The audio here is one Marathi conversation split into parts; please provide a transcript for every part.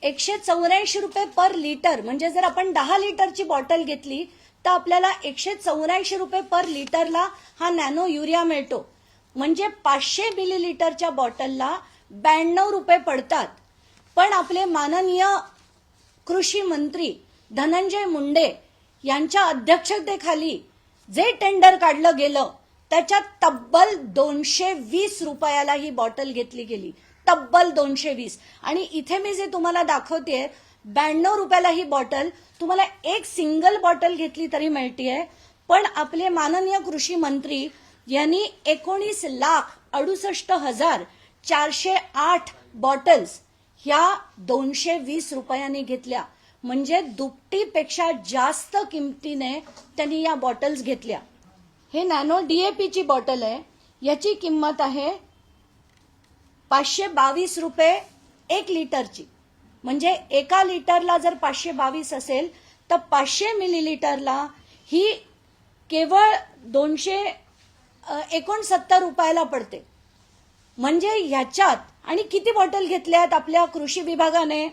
184 पर लिटर, म्हणजे जर आपण 10 लिटरची बॉटल घेतली तर आपल्याला 184 पर लिटरला हा नॅनो युरिया मिळतो. म्हणजे 500 मिलीलिटरच्या बॉटलला 92 रुपये पडतात. पण आपले माननीय कृषी मंत्री धनंजय मुंडे यांच्या अध्यक्षतेखाली जे टेंडर काढलं गेलं त्याच्यात तब्बल 220 रुपयाला ही बॉटल घेतली गेली, तब्बल 220. आणि इथे मी जे तुम्हाला दाखवतेय 92 रुपयाला ही बॉटल तुम्हाला एक सिंगल बॉटल घेतली तरी मिळतेय. पण आपले माननीय कृषी मंत्री यांनी 19,68,408 बॉटल्स ह्या 220 रुपयांनी घेतल्या. म्हणजे दुपटीपेक्षा जास्त किमतीने त्यांनी या बॉटल्स घेतल्या. हे नॅनो डीएपीची बॉटल आहे. याची किंमत आहे 522 रुपये 1 लिटरची. म्हणजे एका लिटरला जर 522 असेल तर 500 मिलीलिटरला ही केवळ 269 रुपयाला पडते. म्हणजे ह्याच्यात आणि किती बॉटल घेतल्यात आपल्या कृषी विभागाने?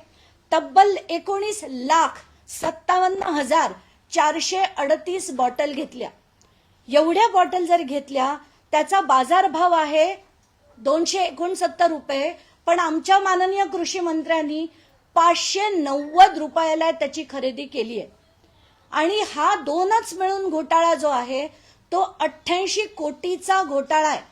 तब्बल 19,57,438 बॉटल घेतल्या. एवढ्या बॉटल जर घेतल्या त्याचा बाजारभाव आहे 269 रुपये. पण आमच्या माननीय कृषी मंत्र्यांनी 590 रुपयाला त्याची खरेदी केली आहे. आणि हा दोनच मिळून घोटाळा जो आहे तो 88 कोटीचा घोटाळा आहे.